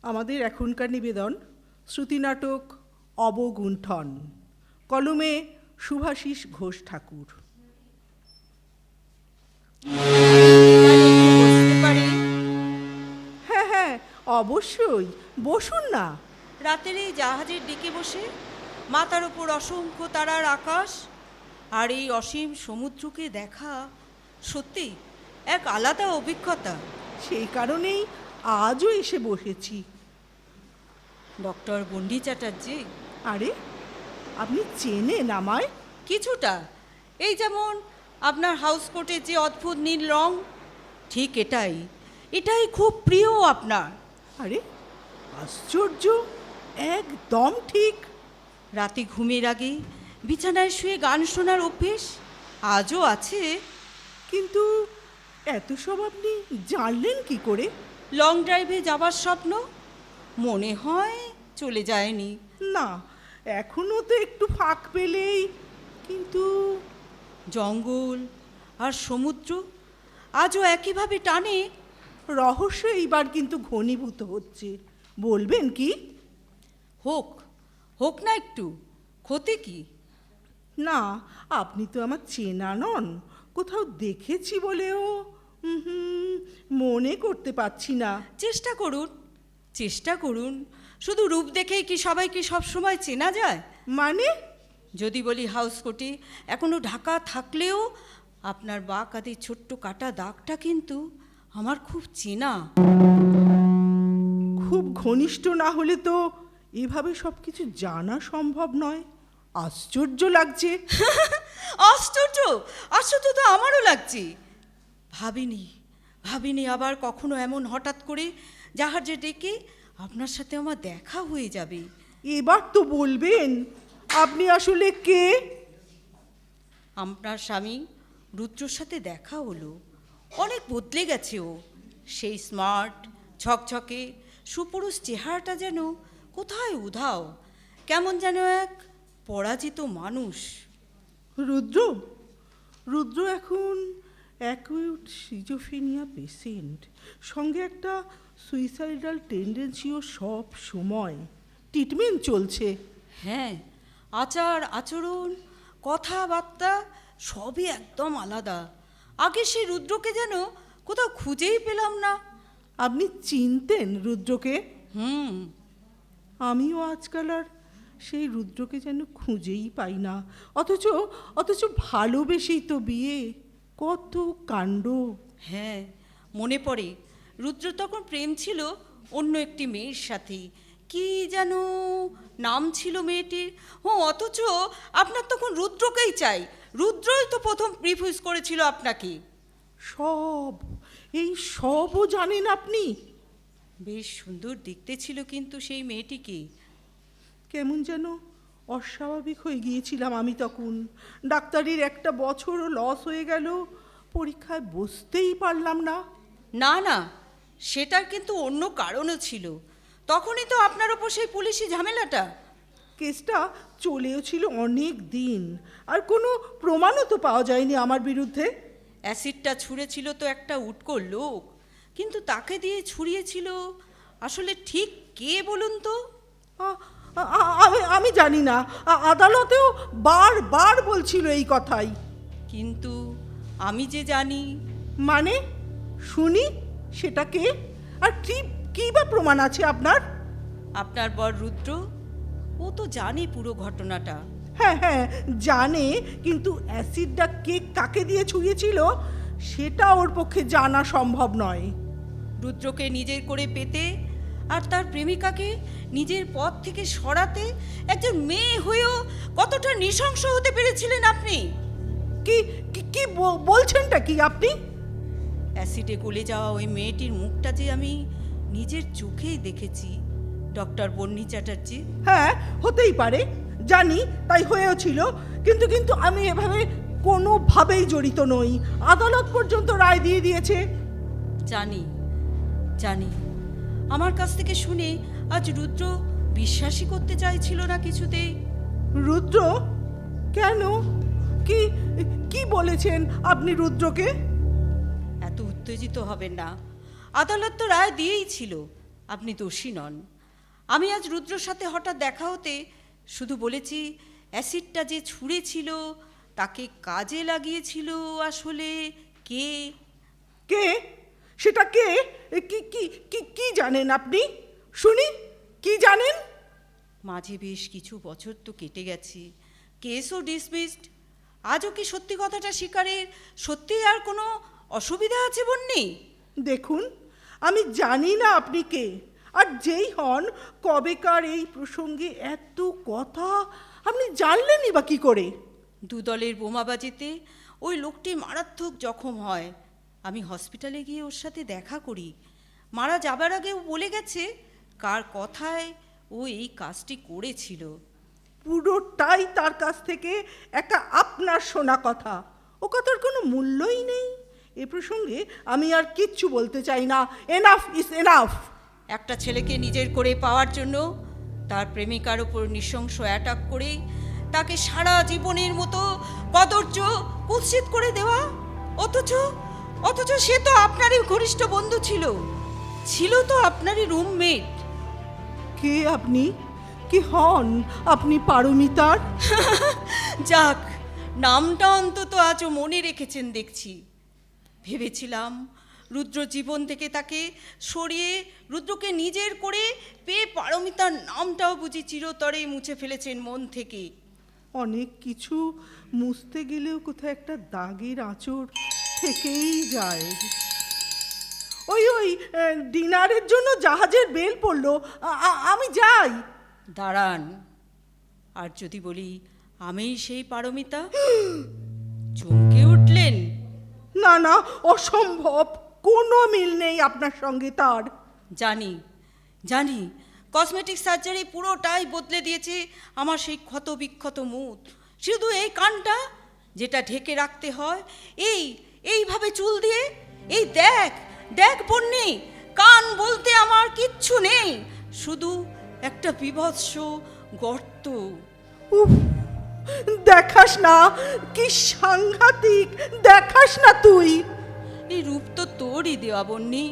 আমাদের এখনকার নিবেদন শ্রুতিনাটক অবগুণ্ঠন, কলমে শুভাশিস ঘোষ ঠাকুর। হ্যাঁ হ্যাঁ, অবশ্যই, বসুন না। রাতের এই জাহাজের ডিকে বসে মাথার ওপর অসংখ্য তারার আকাশ আর এই অসীম সমুদ্রকে দেখা সত্যি এক আলাদা অভিজ্ঞতা। সেই কারণেই আজও এসে বসেছি। ডক্টর বন্ডি চ্যাটার্জি। আরে, আপনি চেনেন আমায়? কিছুটা। এই যেমন আপনার হাউস কোটের যে অদ্ভুত নীল রং, ঠিক এটাই খুব প্রিয় আপনার। আরে আশ্চর্য, একদম ঠিক। রাতে ঘুমের আগে বিছানায় শুয়ে গান শোনার অভ্যেস আজও আছে। কিন্তু এত সব আপনি জানলেন কি করে? লং ড্রাইভে যাবার স্বপ্ন মনে হয় চলে যায়নি। না, এখনো তো একটু ফাঁক পেলেই। কিন্তু জঙ্গল আর সমুদ্র আজও একইভাবে টানে। রহস্য এইবার কিন্তু ঘনীভূত হচ্ছে। বলবেন কি? হোক হোক না, একটু ক্ষতি কি? না, আপনি তো আমার চেনা নন, কোথাও দেখেছি বলেও মনে করতে পারছি না। চেষ্টা করুন। শুধু রূপ দেখেই কি সবাইকে সবসময় চেনা যায়? মানে? যদি বলি হাউস কোটে এখনো ঢাকা থাকলেও আপনার বা কাঁধে ছোট্ট কাটা দাগটা কিন্তু আমার খুব চেনা। খুব ঘনিষ্ঠ না হলে তো এভাবে সব কিছু জানা সম্ভব নয়। আশ্চর্য লাগছে। আশ্চর্য তো আমারও লাগছে। ভাবিনি আবার কখনো এমন হঠাৎ করে জাহাজে ডেকে আপনার সাথে আমার দেখা হয়ে যাবে। এবার তো বলবেন আপনি আসলে কে? আপনার স্বামী রুদ্রর সাথে দেখা হলো। অনেক বদলে গেছে ও। সেই স্মার্ট ঝকঝকে সুপুরুষ চেহারাটা যেন কোথায় উধাও, কেমন যেন এক পরাজিত মানুষ। রুদ্র এখন অ্যাকিউট সিজোফ্রেনিয়া পেশেন্ট, সঙ্গে একটা সুইসাইডাল টেন্ডেন্সিও সব সময়। ট্রিটমেন্ট চলছে। হ্যাঁ, আচার আচরণ কথাবার্তা সবই একদম আলাদা। আগে সেই রুদ্রকে যেন কোথাও খুঁজেই পেলাম না। আপনি চিনতেন রুদ্রকে? হুম। আমিও আজকাল আর সেই রুদ্রকে যেন খুঁজেই পাই না। অথচ ভালোবেসেই তো বিয়ে। কত কাণ্ড! হ্যাঁ, মনে পড়ে রুদ্র তখন প্রেম ছিল অন্য একটি মেয়ের সাথে। কি যেন নাম ছিল মেয়েটির। অথচ আপনার তখন রুদ্রকেই চাই। রুদ্রই তো প্রথম রিফিউজ করেছিল আপনাকে। এই সবও জানেন আপনি? বেশ সুন্দর দেখতে ছিল কিন্তু সেই মেয়েটিকে। কেমন যেন অস্বাভাবিক হয়ে গিয়েছিলাম আমি তখন। ডাক্তারির একটা বছরও লস হয়ে গেল, পরীক্ষায় বসতেই পারলাম না। না, সেটার কিন্তু অন্য কারণও ছিল। তখনই তো আপনার ওপর সেই পুলিশি ঝামেলাটা। কেসটা চলেও ছিল অনেক দিন, আর কোনো প্রমাণও তো পাওয়া যায়নি আমার বিরুদ্ধে। অ্যাসিডটা ছুঁড়েছিল তো একটা উটকো লোক, কিন্তু তাকে দিয়ে ছুঁড়িয়েছিল আসলে ঠিক কে বলুন তো? আমি জানি না, আদালতেও বারবার বলছিল এই কথাই। কিন্তু আমি যে জানি। মানে? শুনি সেটা কে, আর কি বা প্রমাণ আছে আপনার? আপনার বর রুদ্র, ও তো জানে পুরো ঘটনাটা। হ্যাঁ জানে, কিন্তু অ্যাসিডটা কে কাকে দিয়ে ছুঁড়িয়েছিল সেটা ওর পক্ষে জানা সম্ভব নয়। রুদ্রকে নিজের করে পেতে আর তার প্রেমিকাকে নিজের পথ থেকে সরাতে একজন মেয়ে হয়েও কতটা নৃশংস হতে পেরেছিলেন আপনি? কি বলছেনটা কি আপনি? অ্যাসিডে গলে যাওয়া ওই মেয়েটির মুখটা যে আমি নিজের চোখেই দেখেছি ডক্টর বন্নি চ্যাটার্জি। হ্যাঁ, হতেই পারে, জানি, তাই হয়েও ছিল। কিন্তু আমি এভাবে কোনোভাবেই জড়িত নই। আদালত পর্যন্ত রায় দিয়ে দিয়েছে। জানি আমার কাছ থেকে শুনে আজ রুদ্র বিশ্বাসই করতে চাইছিল না কিছুতেই। রুদ্র? কেন? কি বলেছেন আপনি রুদ্রকে? এত উত্তেজিত হবেন না। আদালত তো রায় দিয়েই ছিল। আপনি দোষী নন। আমি আজ রুদ্রর সাথে হঠাৎ দেখা হতে শুধু বলেছি অ্যাসিডটা যে ছুঁড়েছিল তাকে কাজে লাগিয়েছিল আসলে কে। কে? সেটা কে? কি কি কি কি জানেন আপনি? শুনি, কি জানেন? মাঝে বেশ কিছু বছর তো কেটে গেছে, কেসও ডিসমিসড। আজও কি সত্যি কথাটা স্বীকারের সত্যিই আর কোনো অসুবিধা আছে বন্যি? দেখুন, আমি জানি না আপনি কে, আর যেই হন কবেকার এই প্রসঙ্গে এত কথা আপনি জানলেনই বা কি করে? দুদলের বোমাবাজিতে ওই লোকটি মারাত্মক জখম হয়। আমি হসপিটালে গিয়ে ওর সাথে দেখা করি। মারা যাবার আগে ও বলে গেছে কার কথায় ও এই কাজটি করেছিল। পুরোটাই তার কাছ থেকে একটা আপনার শোনা কথা। ও কথার কোনো মূল্যই নেই। এ প্রসঙ্গে আমি আর কিচ্ছু বলতে চাই না। Enough is enough. একটা ছেলেকে নিজের করে পাওয়ার জন্য তার প্রেমিকার ওপর নৃশংস অ্যাটাক করে তাকে সারা জীবনের মতো কদর্য কুৎসিত করে দেওয়া, অথচ অথচ সে তো আপনারই ঘনিষ্ঠ বন্ধু ছিল, ছিল তো আপনারই রুমমেট। কে আপনি? কি হন আপনি পারমিতার? যাক, নামটা অন্তত আজও মনে রেখেছেন দেখছি। ভেবেছিলাম রুদ্র জীবন থেকে তাকে সরিয়ে রুদ্রকে নিজের করে পেয়ে পারমিতার নামটাও বুঝি চিরতরে মুছে ফেলেছেন মন থেকে। অনেক কিছু মুছতে গেলেও কোথাও একটা দাগের আঁচড় থেকেই যায়। ওই ওই ডিনারের জন্য জাহাজের বেল পড়লো, আমি যাই। দাঁড়ান, আর যদি বলি আমিই সেই পারমিতা? চমকে উঠলেন? না না, অসম্ভব, কোনো মিল নেই আপনার সঙ্গে তার। জানি জানি, কসমেটিক সার্জারি পুরোটাই বদলে দিয়েছে আমার সেই ক্ষত বিক্ষত মুখ। শুধু এই কানটা যেটা ঢেকে রাখতে হয় এইভাবে চুল দিয়ে, এই দেখ দেখ বন্যি, কান বলতে আমার কিচ্ছু নেই, শুধু একটা বিভৎস গর্ত। উফ, দেখাস না, কি সাংঘাতিক, দেখাস না তুই। এই রূপ তো তোরই দেওয়া বন্যি,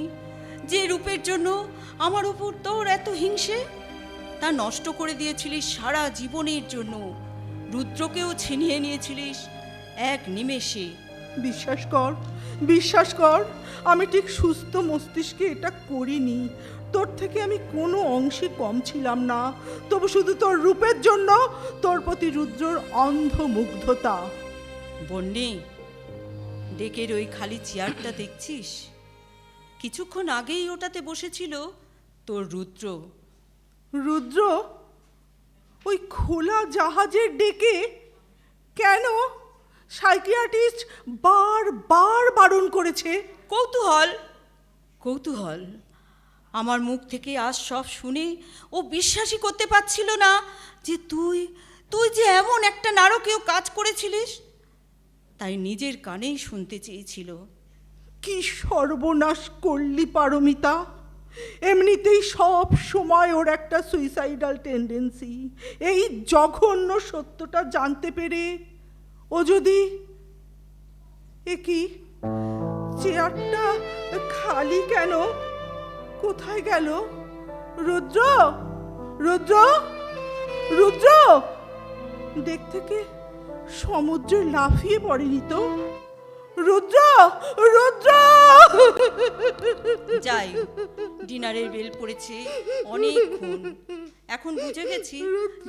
যে রূপের জন্য আমার উপর তোর এত হিংসে, তা নষ্ট করে দিয়েছিলিস সারা জীবনের জন্য। রুদ্রকেও ছিনিয়ে নিয়েছিলিস এক নিমেষে। বিশ্বাস কর, বিশ্বাস কর, আমি ঠিক সুস্থ মস্তিষ্কে এটা করিনি। তোর থেকে আমি কোনো অংশে কম ছিলাম না, তবু শুধু তোর রূপের জন্য, তোর প্রতি রুদ্রর অন্ধ মুগ্ধতা। বন্যি, ডেকের ওই খালি চেয়ারটা দেখছিস? কিছুক্ষণ আগেই ওটাতে বসেছিল তোর রুদ্র। রুদ্র? ওই খোলা জাহাজের ডেকে? কেন? সাইকিয়াট্রিস্ট বারবার বারণ করেছে। কৌতূহল কৌতূহল আমার মুখ থেকে আজ সব শুনে ও বিশ্বাসই করতে পারছিল না যে তুই তুই যে এমন একটা নারকীয় কাজ করেছিলিস, তাই নিজের কানেই শুনতে চেয়েছিল। কি সর্বনাশ করলি পারমিতা! এমনিতেই সব সময় ওর একটা সুইসাইডাল টেন্ডেন্সি। এই জঘন্য সত্যটা জানতে পেরে ও যদি... এ কি, চেয়ারটা খালি কেন? কোথায় গেল? রুদ্র, রুদ্র, রুদ্র! দেখ থেকে সমুদ্রে লাফিয়ে পড়েনি তো? রুদ্র, রুদ্র! যাই, ডিনারের বেল পড়েছে অনেকক্ষণ। এখন বুঝে গেছি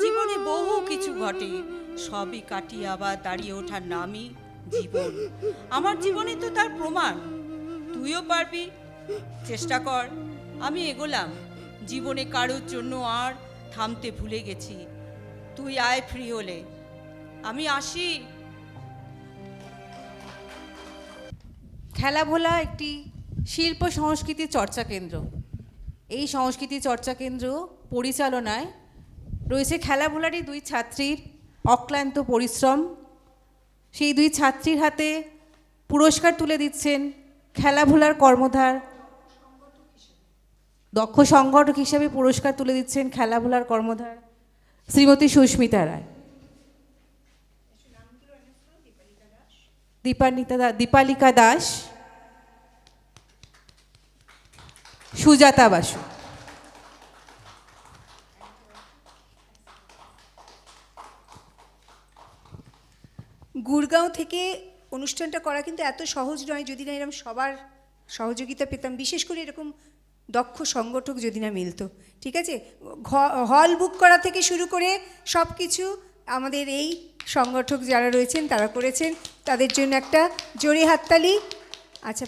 জীবনে বহু কিছু ঘটে, সবই কাটিয়ে আবার দাঁড়িয়ে ওঠার নামই জীবন। আমার জীবনে তো তার প্রমাণ। তুইও পারবি, চেষ্টা কর। আমি এগোলাম, জীবনে কারোর জন্য আর থামতে ভুলে গেছি। তুই আয় ফ্রি হলে, আমি আসি। খেলাভোলা একটি শিল্প সংস্কৃতি চর্চা কেন্দ্র। এই সংস্কৃতি চর্চা কেন্দ্র পরিচালনায় রয়েছে খেলাভোলারই দুই ছাত্রীর অক্লান্ত পরিশ্রম। সেই দুই ছাত্রীর হাতে পুরস্কার তুলে দিচ্ছেন খেলাভোলার কর্মধার, দক্ষ সংগঠক হিসেবে পুরস্কার তুলে দিচ্ছেন খেলাভোলার কর্মধার শ্রীমতী সুস্মিতা রায়, দীপালিকা দাস, সুজাতা বাসু। গুড়গাঁও থেকে অনুষ্ঠানটা করা কিন্তু এত সহজ নয় যদি না এরকম সবার সহযোগিতা পেতাম, বিশেষ করে এরকম দক্ষ সংগঠক যদি না মিলতো। ঠিক আছে, হল বুক করা থেকে শুরু করে সব কিছু আমাদের এই সংগঠক যারা রয়েছেন তারা করেছেন, তাদের জন্য একটা জোরে হাততালি। আচ্ছা,